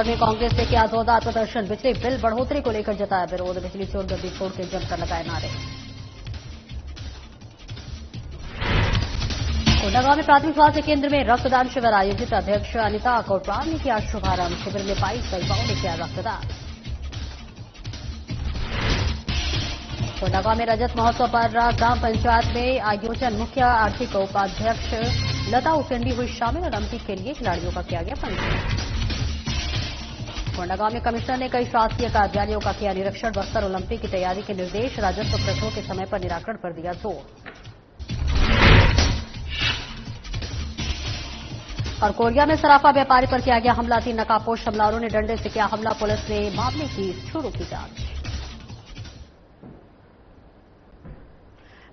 भर में कांग्रेस ने किया जोरदार प्रदर्शन। बिजली बिल बढ़ोतरी को लेकर जताया विरोध। बिजली चोर गद्दी छोड़ के जमकर लगाए नारे। कोंडागांव में प्राथमिक स्वास्थ्य केंद्र में रक्तदान शिविर आयोजित। अध्यक्ष अनिता कोटवाल ने किया शुभारंभ। शिविर में 22 महिलाओं ने किया रक्तदान। कोंडागांव में रजत महोत्सव पर ग्राम पंचायत में आयोजन। मुख्य आर्थिक उपाध्यक्ष लता उसेंडी हुई शामिल। ओलंपिक के लिए खिलाड़ियों का किया गया पंजीयन। कोंडागांव में कमिश्नर ने कई शासकीय कार्यालयों का किया निरीक्षण। बस्तर ओलंपिक की तैयारी के निर्देश। राजस्व प्रश्नों के समय पर निराकरण पर दिया जोर। और कोरिया में सराफा व्यापारी पर किया गया हमला। 3 नकाबपोश हमलावरों ने डंडे से किया हमला। पुलिस ने मामले की शुरू की जांच।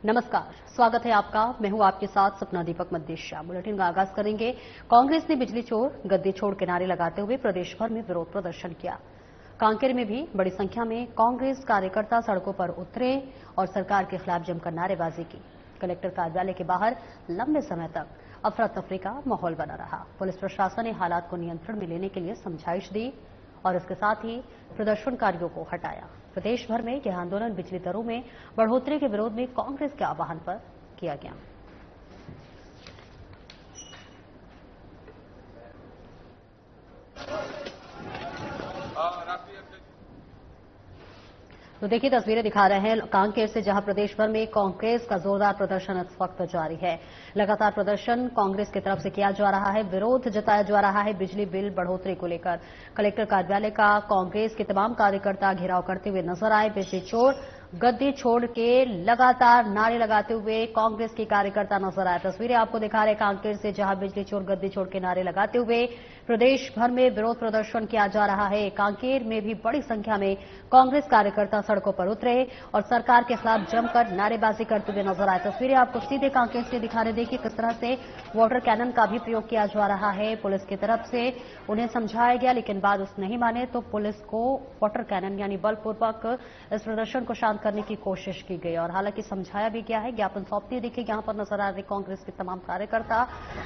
नमस्कार, स्वागत है आपका। मैं हूं आपके साथ सपना दीपक मद्देशिया। बुलेटिन का आगाज करेंगे। कांग्रेस ने बिजली चोर गद्दी छोड़ के नारे लगाते हुए प्रदेश भर में विरोध प्रदर्शन किया। कांकेर में भी बड़ी संख्या में कांग्रेस कार्यकर्ता सड़कों पर उतरे और सरकार के खिलाफ जमकर नारेबाजी की। कलेक्टर कार्यालय के बाहर लंबे समय तक अफरा तफरी का माहौल बना रहा। पुलिस प्रशासन ने हालात को नियंत्रण में लेने के लिए समझाइश दी और इसके साथ ही प्रदर्शनकारियों को हटाया। प्रदेश भर में यह आंदोलन बिजली दरों में बढ़ोतरी के विरोध में कांग्रेस के आह्वान पर किया गया। तो देखिए, तस्वीरें दिखा रहे हैं कांकेर से, जहां प्रदेश भर में कांग्रेस का जोरदार प्रदर्शन इस वक्त जारी है। लगातार प्रदर्शन कांग्रेस की तरफ से किया जा रहा है। विरोध जताया जा रहा है बिजली बिल बढ़ोतरी को लेकर। कलेक्टर कार्यालय का कांग्रेस के तमाम कार्यकर्ता घेराव करते हुए नजर आए। बिजली चोर गद्दी छोड़ के लगातार नारे लगाते हुए कांग्रेस के कार्यकर्ता नजर आए। तस्वीरें आपको दिखा रहे कांकेर से, जहां बिजली चोर गद्दी छोड़ के नारे लगाते हुए प्रदेश भर में विरोध प्रदर्शन किया जा रहा है। कांकेर में भी बड़ी संख्या में कांग्रेस कार्यकर्ता सड़कों पर उतरे और सरकार के खिलाफ जमकर नारेबाजी करते हुए नजर आए। तस्वीरें आपको सीधे कांकेर से दिखा रहे। देखिए किस तरह से वाटर कैनन का भी प्रयोग किया जा रहा है। पुलिस की तरफ से उन्हें समझाया गया, लेकिन बाद उस नहीं माने तो पुलिस को वाटर कैनन यानी बलपूर्वक इस प्रदर्शन को शांत करने की कोशिश की गई और हालांकि समझाया भी गया है। ज्ञापन सौंपती देखिए यहां पर नजर आ रहे कांग्रेस के तमाम कार्यकर्ता,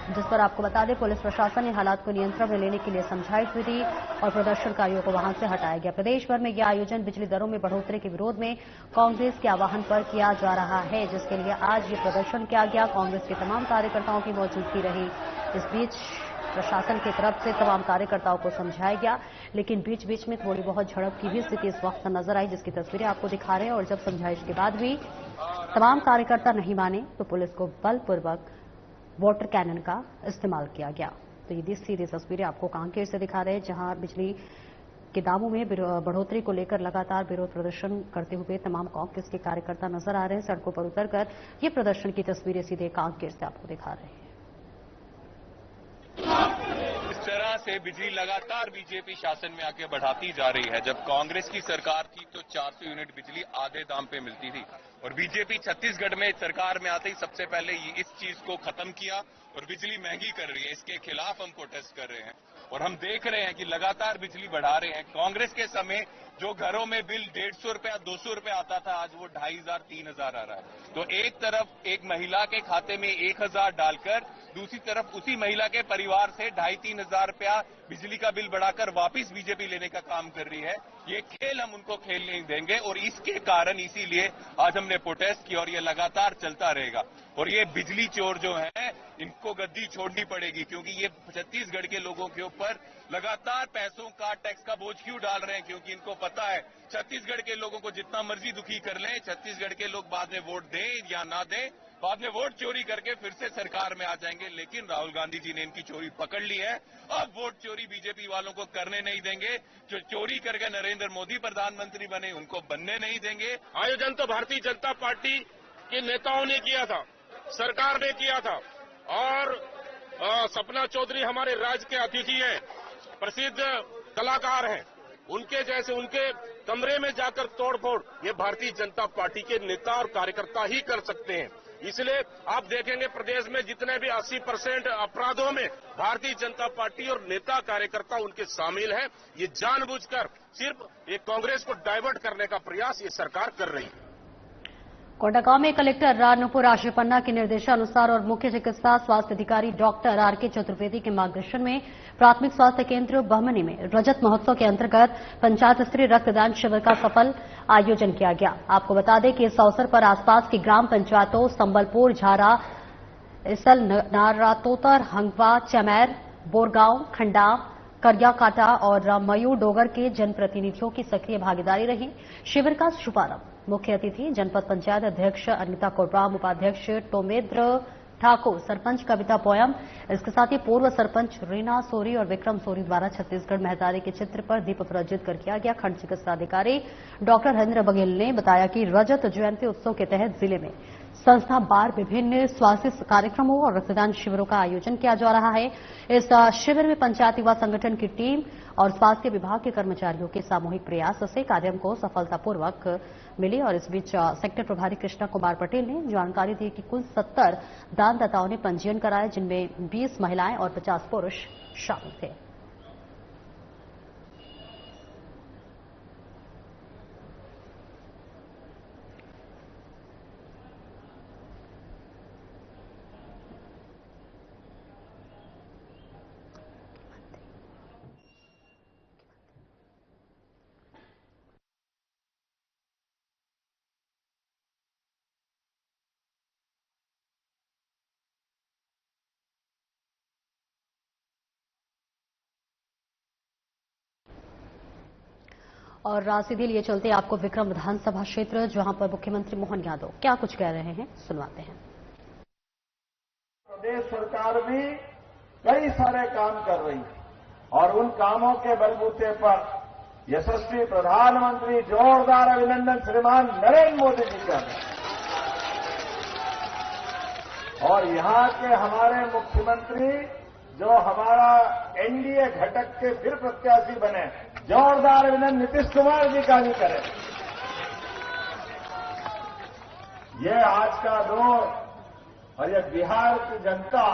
जिस पर आपको बता दें पुलिस प्रशासन ने हालात को नियंत्रण में लेने के लिए समझाइश भी दी और प्रदर्शनकारियों को वहां से हटाया गया। प्रदेश भर में यह आयोजन बिजली दरों में बढ़ोतरी के विरोध में कांग्रेस के आह्वान पर किया जा रहा है, जिसके लिए आज ये प्रदर्शन किया गया। कांग्रेस के तमाम कार्यकर्ताओं की मौजूदगी रही। इस बीच प्रशासन की तरफ से तमाम कार्यकर्ताओं को समझाया गया, लेकिन बीच बीच में थोड़ी बहुत झड़प की भी स्थिति इस वक्त नजर आई, जिसकी तस्वीरें आपको दिखा रहे हैं। और जब समझाइश के बाद भी तमाम कार्यकर्ता नहीं माने तो पुलिस को बलपूर्वक वाटर कैनन का इस्तेमाल किया गया। तो ये सीधी तस्वीरें आपको कांकेर से दिखा रहे हैं, जहां बिजली के दामों में बढ़ोतरी को लेकर लगातार विरोध प्रदर्शन करते हुए तमाम कांग्रेस के कार्यकर्ता नजर आ रहे हैं। सड़कों पर उतरकर ये प्रदर्शन की तस्वीरें सीधे कांकेर से आपको दिखा रहे हैं। इस तरह से बिजली लगातार बीजेपी शासन में आके बढ़ाती जा रही है। जब कांग्रेस की सरकार थी तो 400 यूनिट बिजली आधे दाम पे मिलती थी और बीजेपी छत्तीसगढ़ में सरकार में आते ही सबसे पहले इस चीज को खत्म किया और बिजली महंगी कर रही है। इसके खिलाफ हम प्रोटेस्ट कर रहे हैं और हम देख रहे हैं कि लगातार बिजली बढ़ा रहे हैं। कांग्रेस के समय जो घरों में बिल 150 रुपया 200 रुपया आता था, आज वो 2500 3000 आ रहा है। तो एक तरफ एक महिला के खाते में 1000 डालकर दूसरी तरफ उसी महिला के परिवार से 2500-3000 रुपया बिजली का बिल बढ़ाकर वापिस बीजेपी लेने का काम कर रही है। ये खेल हम उनको खेल नहीं देंगे और इसके कारण इसीलिए आज हमने प्रोटेस्ट किया और ये लगातार चलता रहेगा। और ये बिजली चोर जो है इनको गद्दी छोड़नी पड़ेगी, क्योंकि ये छत्तीसगढ़ के लोगों के ऊपर लगातार पैसों का टैक्स का बोझ क्यों डाल रहे हैं, क्योंकि इनको पता है छत्तीसगढ़ के लोगों को जितना मर्जी दुखी कर लें, छत्तीसगढ़ के लोग बाद में वोट दें या ना दें, बाद में वोट चोरी करके फिर से सरकार में आ जाएंगे। लेकिन राहुल गांधी जी ने इनकी चोरी पकड़ ली है। अब वोट चोरी बीजेपी वालों को करने नहीं देंगे। जो चोरी करके नरेंद्र मोदी प्रधानमंत्री बने उनको बनने नहीं देंगे। आयोजन तो भारतीय जनता पार्टी के नेताओं ने किया था, सरकार ने किया था और सपना चौधरी हमारे राज्य के अतिथि हैं, प्रसिद्ध कलाकार हैं। उनके जैसे उनके कमरे में जाकर तोड़फोड़ ये भारतीय जनता पार्टी के नेता और कार्यकर्ता ही कर सकते हैं। इसलिए आप देखेंगे प्रदेश में जितने भी 80% अपराधों में भारतीय जनता पार्टी और नेता कार्यकर्ता उनके शामिल हैं। ये जानबूझकर सिर्फ ये कांग्रेस को डाइवर्ट करने का प्रयास ये सरकार कर रही है। कोंडागांव में कलेक्टर राजनुपुर आशिपन्ना के निर्देशानुसार और मुख्य चिकित्सा स्वास्थ्य अधिकारी डॉक्टर आर.के. चतुर्वेदी के मार्गदर्शन में प्राथमिक स्वास्थ्य केंद्र बहमनी में रजत महोत्सव के अंतर्गत पंचायत स्तरीय रक्तदान शिविर का सफल आयोजन किया गया। आपको बता दें कि इस अवसर पर आसपास की ग्राम पंचायतों संबलपुर, झारा, इसल, नारातोतर, हंगवा, चमैर, बोरगांव, खंडा, करियाकाटा और मयूर डोगर के जनप्रतिनिधियों की सक्रिय भागीदारी रही। शिविर का शुभारंभ मुख्य अतिथि जनपद पंचायत अध्यक्ष अनिता कोटराम, उपाध्यक्ष टोमेद्र ठाकुर, सरपंच कविता पोयम, इसके साथ ही पूर्व सरपंच रीना सोरी और विक्रम सोरी द्वारा छत्तीसगढ़ महतारी के चित्र पर दीप प्रज्वलित कर किया गया। खंड चिकित्सा अधिकारी डॉक्टर हरेंद्र बघेल ने बताया कि रजत जयंती उत्सव के तहत जिले में संस्था बार विभिन्न स्वास्थ्य कार्यक्रमों और रक्तदान शिविरों का आयोजन किया जा रहा है। इस शिविर में पंचायत युवा संगठन की टीम और स्वास्थ्य विभाग के कर्मचारियों के सामूहिक प्रयास से कार्यक्रम को सफलतापूर्वक मिली। और इस बीच सेक्टर प्रभारी कृष्णा कुमार पटेल ने जानकारी दी कि कुल 70 दानदाताओं ने पंजीयन कराया, जिनमें 20 महिलाएं और 50 पुरुष शामिल थे। और सीधे लिए चलते आपको विक्रम विधानसभा क्षेत्र, जहां पर मुख्यमंत्री मोहन यादव क्या कुछ कह रहे हैं, सुनवाते हैं। प्रदेश सरकार भी कई सारे काम कर रही है और उन कामों के बलबूते पर यशस्वी प्रधानमंत्री जोरदार अभिनंदन श्रीमान नरेंद्र मोदी जी का और यहां के हमारे मुख्यमंत्री जो हमारा एनडीए घटक के फिर प्रत्याशी बने, जोरदार अभिनंदन नीतीश कुमार जी का भी करें। ये आज का दौर और ये बिहार की जनता,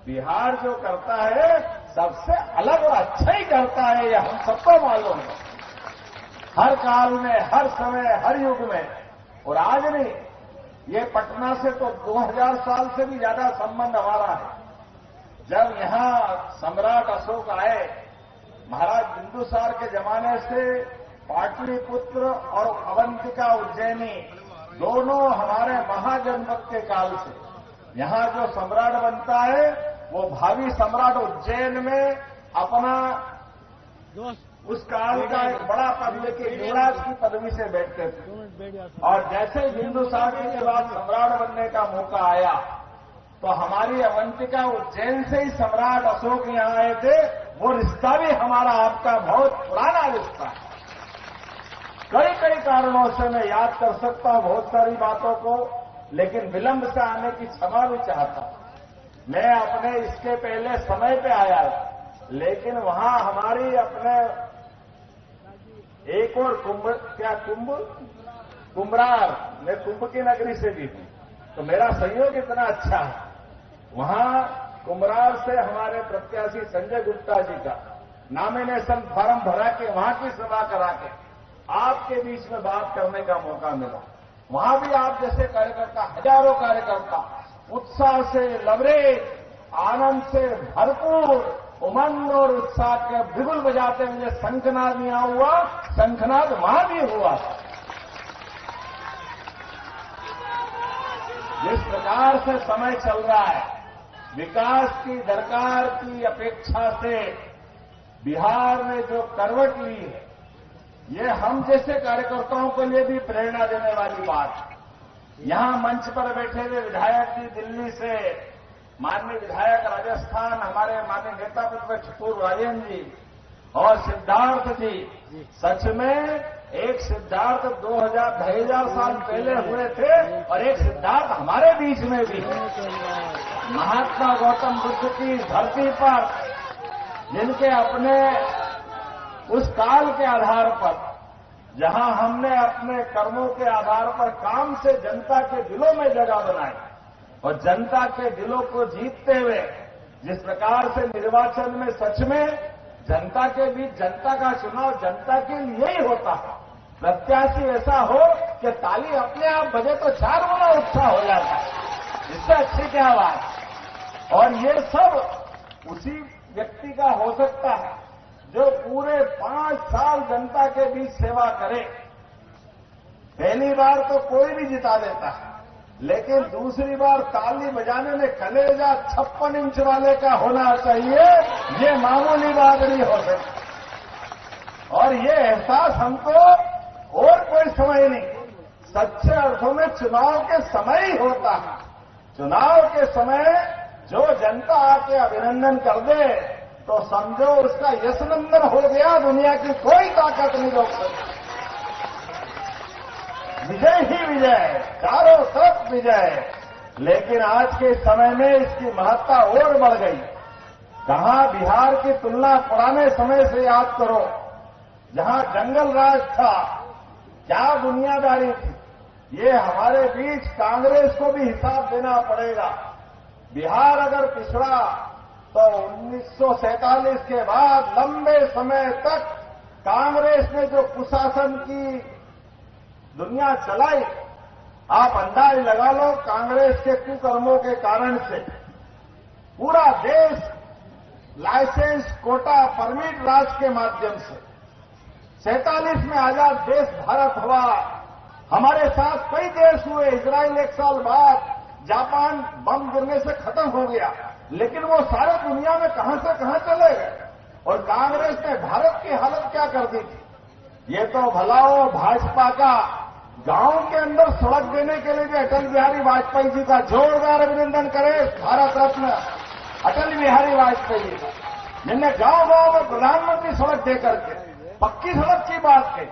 बिहार जो करता है सबसे अलग और अच्छा ही करता है, ये हम सबको मालूम है। हर काल में, हर समय, हर युग में। और आज नहीं, ये पटना से तो 2000 साल से भी ज्यादा संबंध हमारा है। जब यहां सम्राट अशोक आए, महाराज बिंदुसार के जमाने से पाटलिपुत्र और अवंतिका उज्जैनी दोनों हमारे महाजनपद के काल से यहां जो सम्राट बनता है वो भावी सम्राट उज्जैन में अपना उस काल का एक बड़ा पद लेके युवराज की पदवी से बैठते थे। और जैसे बिंदुसार जी के बाद सम्राट बनने का मौका आया तो हमारी अवंतिका उज्जैन से ही सम्राट अशोक यहां आए थे। वो रिश्ता भी हमारा आपका बहुत पुराना रिश्ता है। कई कई कारणों से मैं याद कर सकता हूं बहुत सारी बातों को, लेकिन विलंब से आने की क्षमा भी चाहता हूं। मैं अपने इसके पहले समय पे आया, लेकिन वहां हमारी अपने एक और कुम्भरार, मैं कुंभ की नगरी से भी हूं, तो मेरा सहयोग इतना अच्छा है। वहां कुम्भरार से हमारे प्रत्याशी संजय गुप्ता जी का नॉमिनेशन फॉर्म भरा के वहां की सभा करा के आपके बीच में बात करने का मौका मिला। वहां भी आप जैसे कार्यकर्ता, हजारों कार्यकर्ता उत्साह से, लबरेज, आनंद से भरपूर, उमंग और उत्साह के बिगुल बजाते हुए शंखनाद यहां हुआ, शंखनाद वहां भी हुआ। जिस प्रकार से समय चल रहा है, विकास की दरकार की अपेक्षा से बिहार ने जो करवट ली है, ये हम जैसे कार्यकर्ताओं के लिए भी प्रेरणा देने वाली बात है। यहां मंच पर बैठे हुए विधायक जी दिल्ली से, माननीय विधायक राजस्थान, हमारे माननीय नेता प्रतिपक्ष पूर्व राजेंद्र जी और सिद्धार्थ जी, सच में एक सिद्धार्थ 2000 साल पहले हुए थे और एक सिद्धार्थ हमारे बीच में भी है। महात्मा गौतम बुद्ध की धरती पर जिनके अपने उस काल के आधार पर, जहां हमने अपने कर्मों के आधार पर काम से जनता के दिलों में जगह बनाई और जनता के दिलों को जीतते हुए जिस प्रकार से निर्वाचन में सच में जनता के बीच जनता का चुनाव जनता के लिए ही होता है। प्रत्याशी ऐसा हो कि कि ताली अपने आप बजे तो 4 गुना उत्साह हो जाता है। इससे अच्छी क्या बात। और ये सब उसी व्यक्ति का हो सकता है जो पूरे 5 साल जनता के बीच सेवा करे। पहली बार तो कोई भी जिता देता है, लेकिन दूसरी बार ताली बजाने में कलेजा 56 इंच वाले का होना चाहिए। ये मामूली बात नहीं हो सकती। और ये एहसास हमको और कोई समय नहीं, सच्चे अर्थों में चुनाव के समय ही होता है। चुनाव के समय जो जनता आके अभिनंदन कर दे तो समझो उसका यशनंदन हो गया, दुनिया की कोई ताकत नहीं रोक सकती। विजय ही विजय, चारों तरफ विजय। लेकिन आज के समय में इसकी महत्ता और बढ़ गई। कहां बिहार की तुलना पुराने समय से याद करो, जहां जंगल राज था, क्या दुनियादारी थी। ये हमारे बीच कांग्रेस को भी हिसाब देना पड़ेगा। बिहार अगर पिछड़ा तो 1947 के बाद लंबे समय तक कांग्रेस ने जो कुशासन की दुनिया चलाई, आप अंदाज लगा लो कांग्रेस के कुकर्मों के कारण से पूरा देश लाइसेंस, कोटा, परमिट राज के माध्यम से 47 में आजाद देश भारत हुआ। हमारे साथ कई देश हुए, इजराइल 1 साल बाद, जापान बम गिरने से खत्म हो गया, लेकिन वो सारे दुनिया में कहां से कहां चले गए। और कांग्रेस ने भारत की हालत क्या कर दी थी। ये तो भला हो भाजपा का गांव के अंदर सड़क देने के लिए भी अटल बिहारी वाजपेयी जी का जोरदार अभिनंदन करें। भारत रत्न अटल बिहारी वाजपेयी जी का, जिनने गांव-गांव में प्रधानमंत्री सड़क देकर के पक्की सड़क की बात कही।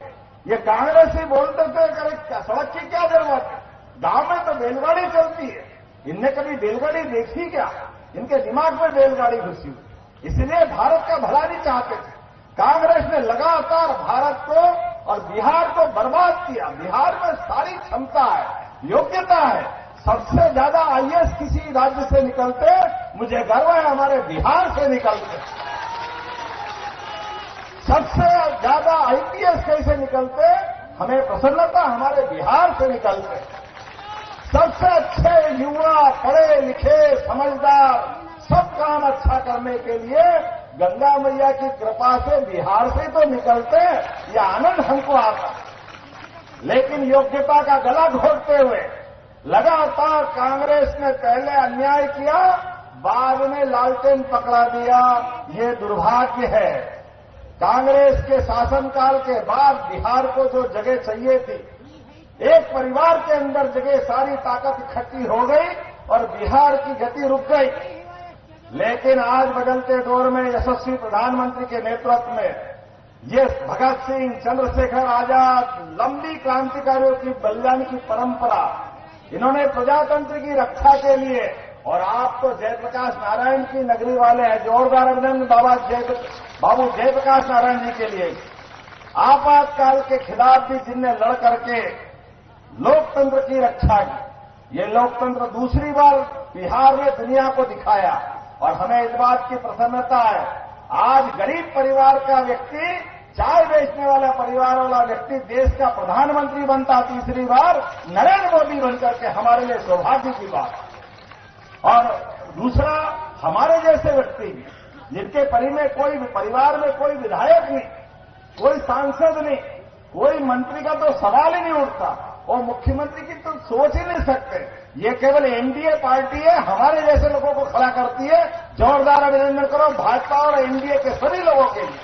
ये कांग्रेस ही बोलते थे कि सड़क की क्या जरूरत है, गांव में तो बैलगाड़ी चलती है। इनने कभी बैलगाड़ी देखी क्या? इनके दिमाग में बैलगाड़ी घुसी हुई, इसलिए भारत का भला नहीं चाहते थे। कांग्रेस ने लगातार भारत को और बिहार को बर्बाद किया। बिहार में सारी क्षमता है, योग्यता है। सबसे ज्यादा आईएएस किसी राज्य से निकलते, मुझे गर्व है हमारे बिहार से निकलते। सबसे ज्यादा आईपीएस कैसे निकलते, हमें प्रसन्नता हमारे बिहार से निकलते। सबसे अच्छे युवा, पढ़े लिखे, समझदार, सब काम अच्छा करने के लिए गंगा मैया की कृपा से बिहार से तो निकलते, ये आनंद हमको आता। लेकिन योग्यता का गला घोटते हुए लगातार कांग्रेस ने पहले अन्याय किया, बाद में लालटेन पकड़ा दिया। ये दुर्भाग्य है। कांग्रेस के शासनकाल के बाद बिहार को जो जगह चाहिए थी, एक परिवार के अंदर जगह सारी ताकत इकट्ठी हो गई और बिहार की गति रुक गई। लेकिन आज बदलते दौर में यशस्वी प्रधानमंत्री के नेतृत्व में ये भगत सिंह, चंद्रशेखर आजाद, लंबी क्रांतिकारियों की बलिदान की परंपरा, इन्होंने प्रजातंत्र की रक्षा के लिए, और आप तो जयप्रकाश नारायण की नगरी वाले हैं, जोरदार अभिनंदन बाबू जयप्रकाश नारायण जी के लिए। आपातकाल के खिलाफ भी जिनने लड़ करके लोकतंत्र की रक्षा की, ये लोकतंत्र दूसरी बार बिहार ने दुनिया को दिखाया। और हमें इस बात की प्रसन्नता है, आज गरीब परिवार का व्यक्ति, चाय बेचने वाला परिवार वाला व्यक्ति देश का प्रधानमंत्री बनता तीसरी बार, नरेंद्र मोदी बनकर के, हमारे लिए सौभाग्य की बात। और दूसरा, हमारे जैसे व्यक्ति जिनके परिवार में कोई विधायक नहीं, कोई सांसद नहीं, कोई मंत्री का तो सवाल ही नहीं उठता, और मुख्यमंत्री की तो सोच ही नहीं सकते। ये केवल एनडीए पार्टी है, हमारे जैसे लोगों को खड़ा करती है। जोरदार अभिनंदन करो भाजपा और एनडीए के सभी लोगों के लिए।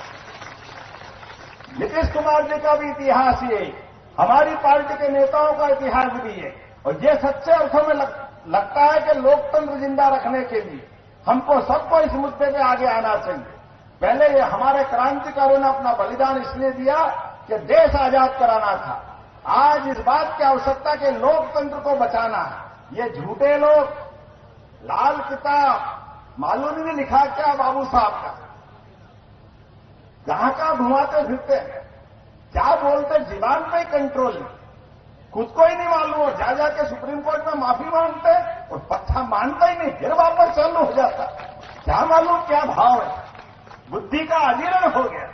नीतीश कुमार जी का भी इतिहास ये, हमारी पार्टी के नेताओं का इतिहास भी है। और ये सच्चे अर्थों में लगता है कि लोकतंत्र जिंदा रखने के लिए हमको सबको इस मुद्दे पे आगे आना चाहिए। पहले ये हमारे क्रांतिकारियों ने अपना बलिदान इसलिए दिया कि देश आजाद कराना था। आज इस बात की आवश्यकता कि लोकतंत्र को बचाना है। ये झूठे लोग लाल किताब मालूम ही नहीं लिखा क्या बाबू साहब का, जहां का घुमाते फिरते हैं, क्या बोलते, जीवान पे कंट्रोल नहीं, खुद को ही नहीं मालूम, और जा जाके सुप्रीम कोर्ट में माफी मांगते और पत्थर मानता ही नहीं, फिर वापस चालू हो जाता। क्या मालूम क्या भाव है, बुद्धि का अजीर्ण हो गया।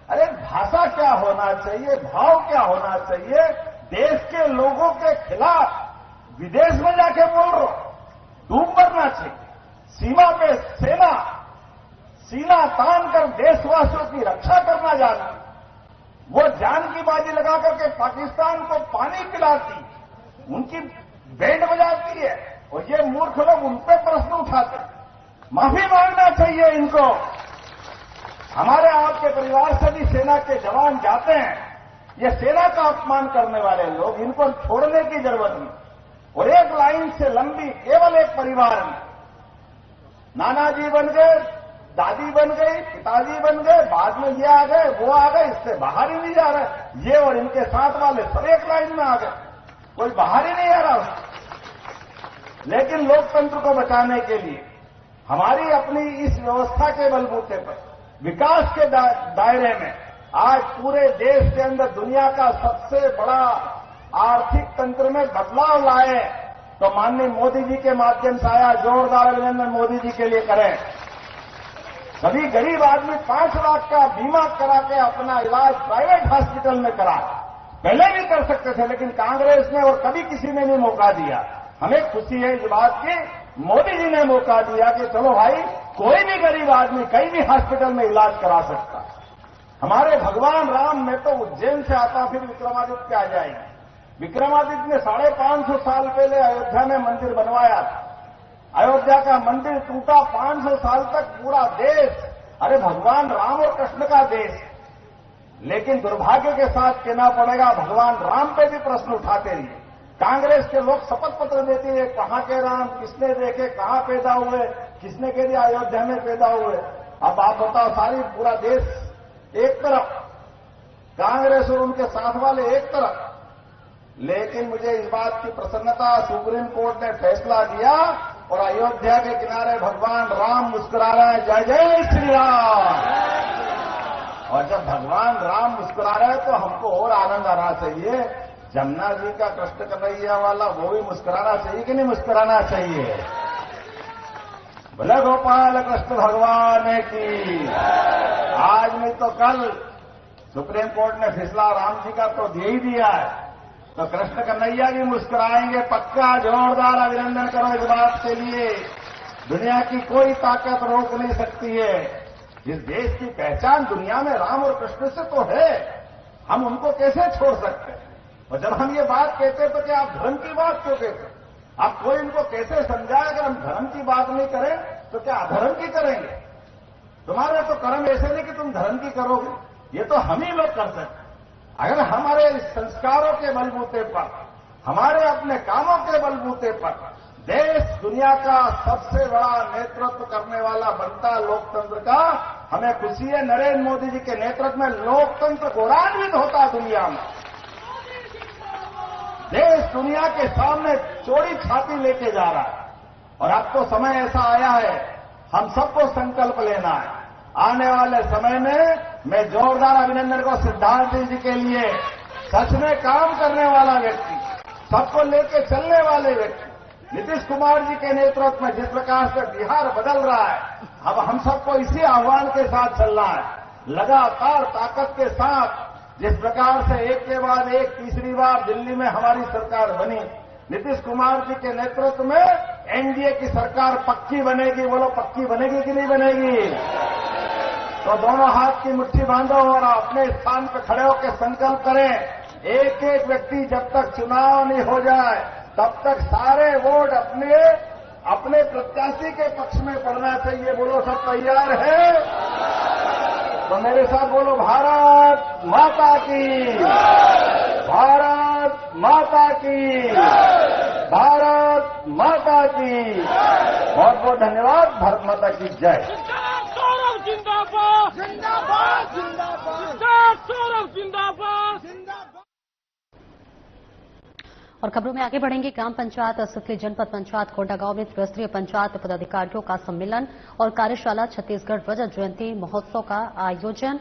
अरे भाषा क्या होना चाहिए, भाव क्या होना चाहिए, देश के लोगों के खिलाफ विदेश में जाके बोल रहे हो, डूब मरना चाहिए। सीमा पे सेना सीना तान कर देशवासियों की रक्षा करना जानती, वो जान की बाजी लगा करके पाकिस्तान को पानी पिलाती, उनकी बैंड बजाती है, और ये मूर्ख लोग उन पर प्रश्न उठाते। माफी मांगना चाहिए इनको। हमारे आपके परिवार से भी सेना के जवान जाते हैं, ये सेना का अपमान करने वाले लोग, इनको छोड़ने की जरूरत नहीं। और एक लाइन से लंबी, केवल एक परिवार में नाना जी बन गए, दादी बन गई, पिताजी बन गए, बाद में ये आ गए, वो आ गए, इससे बाहर ही नहीं जा रहे। ये और इनके साथ वाले सब एक लाइन में आ गए, कोई बाहर ही नहीं आ रहा। लेकिन लोकतंत्र को बचाने के लिए हमारी अपनी इस व्यवस्था के बलबूते पर विकास के दायरे में आज पूरे देश के अंदर दुनिया का सबसे बड़ा आर्थिक तंत्र में बदलाव लाए, तो माननीय मोदी जी के माध्यम से आया। जोरदार अभिनंदन मोदी जी के लिए करें। सभी गरीब आदमी 5 लाख का बीमा करा के अपना इलाज प्राइवेट हॉस्पिटल में करा, पहले भी कर सकते थे, लेकिन कांग्रेस ने और कभी किसी ने भी मौका दिया। हमें खुशी है इस बात की, मोदी जी ने मौका दिया कि चलो भाई, कोई भी गरीब आदमी कहीं भी हॉस्पिटल में इलाज करा सकता। हमारे भगवान राम, मैं तो उज्जैन से आता, फिर विक्रमादित्य आ जाएंगे। विक्रमादित्य ने 550 साल पहले अयोध्या में मंदिर बनवाया था। अयोध्या का मंदिर टूटा, 500 साल तक पूरा देश, अरे भगवान राम और कृष्ण का देश। लेकिन दुर्भाग्य के साथ कहना पड़ेगा, भगवान राम पे भी प्रश्न उठाते रहिए। कांग्रेस के लोग शपथ पत्र देते हैं, कहां के राम, किसने देखे, कहां पैदा हुए, किसने कह दिया अयोध्या में पैदा हुए। अब आप बताओ, सारी पूरा देश एक तरफ, कांग्रेस और उनके साथ वाले एक तरफ। लेकिन मुझे इस बात की प्रसन्नता, सुप्रीम कोर्ट ने फैसला दिया और अयोध्या के किनारे भगवान राम मुस्कुरा रहे हैं, जय जय श्री राम। और जब भगवान राम मुस्कुरा रहे हैं तो हमको और आनंद आना चाहिए। जमुना जी का कृष्ण कन्हैया वाला वो भी मुस्कुराना चाहिए कि नहीं मुस्कुराना चाहिए? बोले गोपाल कृष्ण भगवान की। आज नहीं तो कल सुप्रीम कोर्ट ने फैसला राम जी का तो दे ही दिया है, तो कृष्ण कन्हैया भी मुस्कुराएंगे पक्का। जोरदार अभिनंदन करो इस बात के लिए। दुनिया की कोई ताकत रोक नहीं सकती है। इस देश की पहचान दुनिया में राम और कृष्ण से तो है, हम उनको कैसे छोड़ सकते हैं? और जब हम ये बात कहते हैं तो क्या आप धर्म की बात क्यों कहते हैं? आप कोई इनको कैसे समझाए, अगर हम धर्म की बात नहीं करें तो क्या अधर्म की करेंगे? तुम्हारे तो कर्म ऐसे नहीं कि तुम धर्म की करोगे, ये तो हम ही लोग कर सकते हैं। अगर हमारे संस्कारों के बलबूते पर, हमारे अपने कामों के बलबूते पर देश दुनिया का सबसे बड़ा नेतृत्व करने वाला बनता लोकतंत्र का, हमें खुशी है। नरेंद्र मोदी जी के नेतृत्व में लोकतंत्र गौरवान्वित होता दुनिया में। देश दुनिया के सामने चौड़ी छाती लेके जा रहा है। और अब तो समय ऐसा आया है, हम सबको संकल्प लेना है। आने वाले समय में मैं जोरदार अभिनंदन को सिद्धार्थ जी के लिए, सच में काम करने वाला व्यक्ति, सबको लेके चलने वाले व्यक्ति, नीतीश कुमार जी के नेतृत्व में जिस प्रकार से बिहार बदल रहा है, अब हम सबको इसी आह्वान के साथ चलना है। लगातार ताकत के साथ जिस प्रकार से एक के बाद एक तीसरी बार दिल्ली में हमारी सरकार बनी, नीतीश कुमार जी के नेतृत्व में एनडीए की सरकार पक्की बनेगी। बोलो पक्की बनेगी कि नहीं बनेगी? तो दोनों हाथ की मुट्ठी बांधो और अपने स्थान पर खड़े होकर संकल्प करें। एक एक व्यक्ति जब तक चुनाव नहीं हो जाए तब तक सारे वोट अपने प्रत्याशी के पक्ष में पड़ना चाहिए। बोलो सब तैयार है? तो मेरे साथ बोलो, भारत माता की, भारत माता की, भारत माता की। बहुत बहुत धन्यवाद। भारत माता की जय। सौरभ जिंदाबाद, जिंदाबाद, जिंदाबाद, सौरभ जिंदाबाद, जिंदाबाद। और खबरों में आगे बढ़ेंगे। ग्राम पंचायत असुतली जनपद पंचायत कोंडागांव में त्रिस्तरीय पंचायत पदाधिकारियों का सम्मेलन और कार्यशाला छत्तीसगढ़ रजत जयंती महोत्सव का आयोजन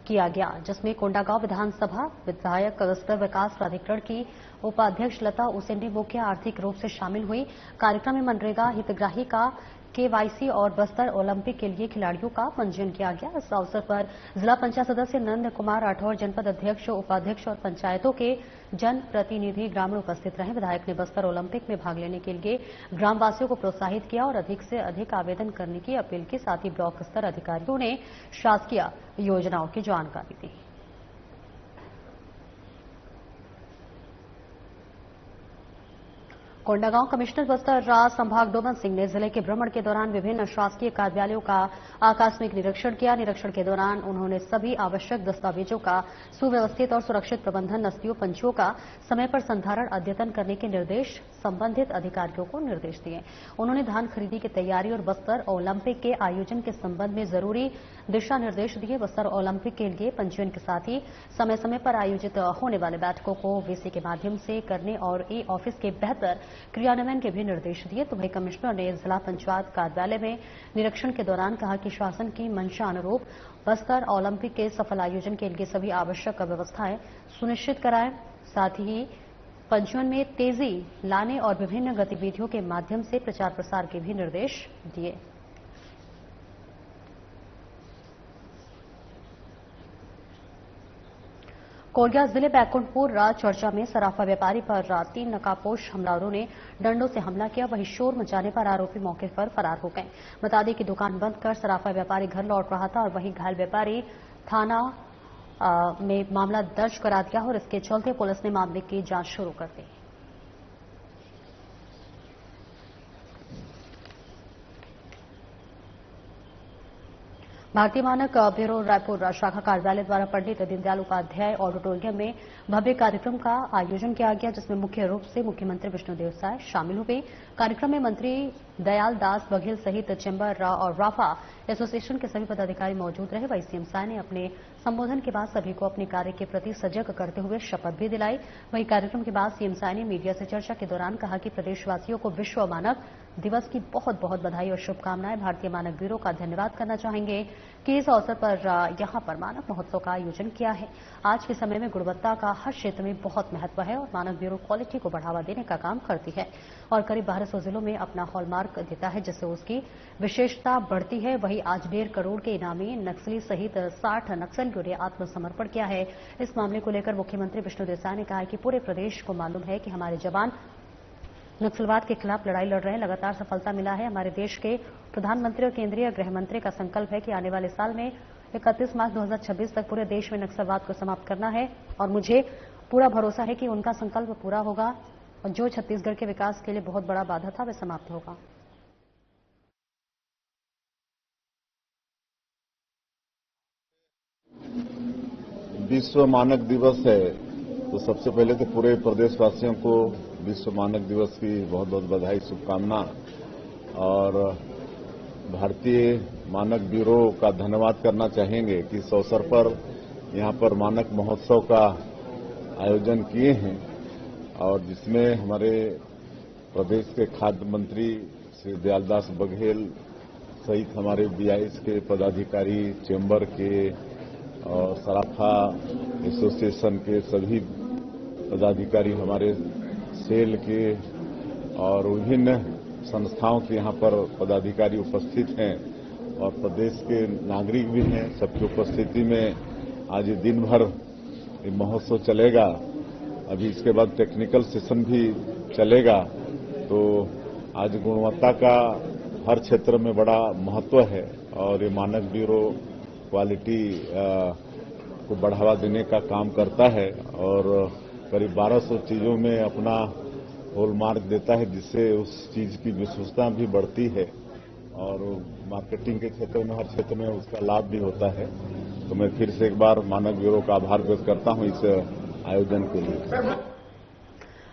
किया गया, जिसमें कोंडागांव विधानसभा विधायक क्लस्टर विकास प्राधिकरण की उपाध्यक्ष लता उसेंडी मुख्य आर्थिक रूप से शामिल हुई। कार्यक्रम में मनरेगा हितग्राही का केवाईसी और बस्तर ओलंपिक के लिए खिलाड़ियों का पंजीयन किया गया। इस अवसर पर जिला पंचायत सदस्य नंद कुमार राठौर, जनपद अध्यक्ष, उपाध्यक्ष और पंचायतों के जनप्रतिनिधि ग्रामीण उपस्थित रहे। विधायक ने बस्तर ओलंपिक में भाग लेने के लिए ग्रामवासियों को प्रोत्साहित किया और अधिक से अधिक आवेदन करने की अपील की। साथ ही ब्लॉक स्तर अधिकारियों ने शासकीय योजनाओं की जानकारी दी। कोंडागांव कमिश्नर बस्तर राज संभाग डोमन सिंह ने जिले के भ्रमण के दौरान विभिन्न शासकीय कार्यालयों का आकस्मिक निरीक्षण किया। निरीक्षण के दौरान उन्होंने सभी आवश्यक दस्तावेजों का सुव्यवस्थित और सुरक्षित प्रबंधन, नस्तियों पंचियों का समय पर संधारण, अद्यतन करने के निर्देश संबंधित अधिकारियों को निर्देश दिए। उन्होंने धान खरीदी की तैयारी और बस्तर ओलंपिक के आयोजन के संबंध में जरूरी दिशा निर्देश दिए। बस्तर ओलंपिक के लिए पंजीयन के साथ ही समय समय पर आयोजित होने वाले बैठकों को वीसी के माध्यम से करने और ई ऑफिस के बेहतर क्रियान्वयन के भी निर्देश दिए। तो वही कमिश्नर ने जिला पंचायत कार्यालय में निरीक्षण के दौरान कहा कि शासन की मंशा अनुरूप बस्तर ओलंपिक के सफल आयोजन के लिए सभी आवश्यक व्यवस्थाएं सुनिश्चित कराएं। साथ ही पंजीयन में तेजी लाने और विभिन्न गतिविधियों के माध्यम से प्रचार प्रसार के भी निर्देश दिए। कोरिया जिले बैकुंठपुर चर्चा में सराफा व्यापारी पर 3 नकाबपोश हमलावरों ने डंडों से हमला किया। वहीं शोर मचाने पर आरोपी मौके पर फरार हो गए। बता दें कि दुकान बंद कर सराफा व्यापारी घर लौट रहा था और वहीं घायल व्यापारी थाना में मामला दर्ज करा दिया और इसके चलते पुलिस ने मामले की जांच शुरू कर दी। भारतीय मानक ब्यूरो रायपुर शाखा कार्यालय द्वारा पंडित दीनदयाल उपाध्याय ऑडिटोरियम में भव्य कार्यक्रम का आयोजन किया गया, जिसमें मुख्य रूप से मुख्यमंत्री विष्णुदेव साय शामिल हुए। कार्यक्रम में मंत्री दयाल दास बघेल सहित चैम्बर और राफा एसोसिएशन के सभी पदाधिकारी मौजूद रहे। वहीं सीएम साय ने अपने संबोधन के बाद सभी को अपने कार्य के प्रति सजग करते हुए शपथ भी दिलाई। वहीं कार्यक्रम के बाद सीएम साय ने मीडिया से चर्चा के दौरान कहा कि प्रदेशवासियों को विश्व मानक दिवस की बहुत बहुत बधाई और शुभकामनाएं। भारतीय मानक ब्यूरो का धन्यवाद करना चाहेंगे कि इस अवसर पर यहां पर मानक महोत्सव का आयोजन किया है। आज के समय में गुणवत्ता का हर क्षेत्र में बहुत महत्व है और मानक ब्यूरो क्वालिटी को बढ़ावा देने का काम करती है और करीब 1200 जिलों में अपना हॉलमार्क देता है, जिससे उसकी विशेषता बढ़ती है। वहीं आज 1.5 करोड़ के इनामी नक्सली सहित 60 नक्सलियों ने आत्मसमर्पण किया है। इस मामले को लेकर मुख्यमंत्री विष्णुदेव साय ने कहा कि पूरे प्रदेश को मालूम है कि हमारे जवान नक्सलवाद के खिलाफ लड़ाई लड़ रहे हैं। लगातार सफलता मिला है। हमारे देश के प्रधानमंत्री और केंद्रीय गृह मंत्री का संकल्प है कि आने वाले साल में 31 मार्च 2026 तक पूरे देश में नक्सलवाद को समाप्त करना है और मुझे पूरा भरोसा है कि उनका संकल्प पूरा होगा और जो छत्तीसगढ़ के विकास के लिए बहुत बड़ा बाधा था वह समाप्त होगा। विश्व मानक दिवस है तो सबसे पहले तो पूरे प्रदेशवासियों को विश्व मानक दिवस की बहुत बहुत बधाई, शुभकामना और भारतीय मानक ब्यूरो का धन्यवाद करना चाहेंगे कि इस अवसर पर यहां पर मानक महोत्सव का आयोजन किए हैं और जिसमें हमारे प्रदेश के खाद्य मंत्री श्री दयालदास बघेल सहित हमारे बीआईएस के पदाधिकारी, चैम्बर के और सराफा एसोसिएशन के सभी पदाधिकारी, हमारे सेल के और विभिन्न संस्थाओं के यहाँ पर पदाधिकारी उपस्थित हैं और प्रदेश के नागरिक भी हैं। सबकी उपस्थिति में आज दिन भर ये महोत्सव चलेगा। अभी इसके बाद टेक्निकल सेशन भी चलेगा। तो आज गुणवत्ता का हर क्षेत्र में बड़ा महत्व है और ये मानक ब्यूरो क्वालिटी को बढ़ावा देने का काम करता है और करीब 1200 चीजों में अपना हॉलमार्क देता है, जिससे उस चीज की विश्वसनीयता भी बढ़ती है और मार्केटिंग के क्षेत्र में हर क्षेत्र में उसका लाभ भी होता है। तो मैं फिर से एक बार मानक ब्यूरो का आभार व्यक्त करता हूं इस आयोजन के लिए।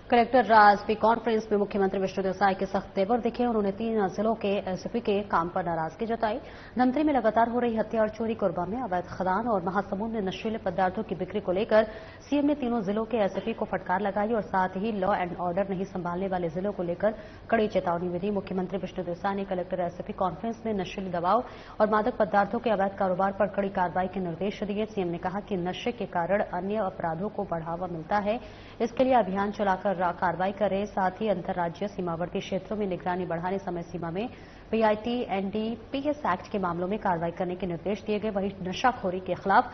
कलेक्टर राज कॉन्फ्रेंस में मुख्यमंत्री विष्णुदेव साय के सख्त तेवर दिखे। उन्होंने 3 जिलों के एसपी के काम पर नाराजगी जताई। धमतरी में लगातार हो रही हत्या और चोरी, कोरबा में अवैध खदान और महासमुंद में नशीले पदार्थों की बिक्री को लेकर सीएम ने तीनों जिलों के एसपी को फटकार लगाई और साथ ही लॉ एंड ऑर्डर नहीं संभालने वाले जिलों को लेकर कड़ी चेतावनी भी दी। मुख्यमंत्री विष्णुदेव साय ने कलेक्टर एसपी कॉन्फ्रेंस में नशीली दवाओं और मादक पदार्थों के अवैध कारोबार पर कड़ी कार्रवाई के निर्देश दिए। सीएम ने कहा कि नशे के कारण अन्य अपराधों को बढ़ावा मिलता है, इसके लिए अभियान चलाकर कार्रवाई करे, साथ ही अंतर्राज्यीय सीमावर्ती क्षेत्रों में निगरानी बढ़ाने, समय सीमा में पीआईटी एनडीपीएस एक्ट के मामलों में कार्रवाई करने के निर्देश दिए गए। वहीं नशाखोरी के खिलाफ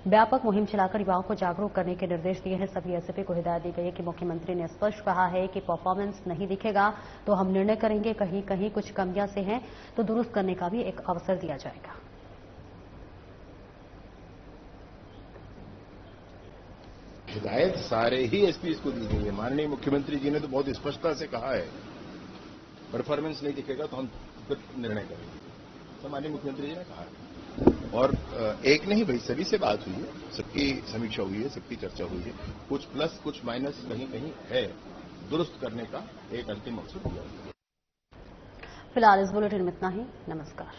व्यापक मुहिम चलाकर युवाओं को जागरूक करने के निर्देश दिए हैं। सभी एसपी को हिदायत दी गई है कि मुख्यमंत्री ने स्पष्ट कहा है कि परफॉर्मेंस नहीं दिखेगा तो हम निर्णय करेंगे, कहीं कहीं कुछ कमियां से हैं तो दुरुस्त करने का भी एक अवसर दिया जाएगा। हिदायत सारे ही एसपी को दी गई है। माननीय मुख्यमंत्री जी ने तो बहुत स्पष्टता से कहा है परफॉर्मेंस नहीं दिखेगा तो हम फिर निर्णय करेंगे, तो माननीय मुख्यमंत्री जी ने कहा है। और एक नहीं भाई, सभी से बात हुई है, सबकी समीक्षा हुई है, सबकी चर्चा हुई है। कुछ प्लस कुछ माइनस कहीं कहीं है, दुरुस्त करने का एक अंतिम अवसर दिया है। फिलहाल इस बुलेटिन में इतना ही। नमस्कार।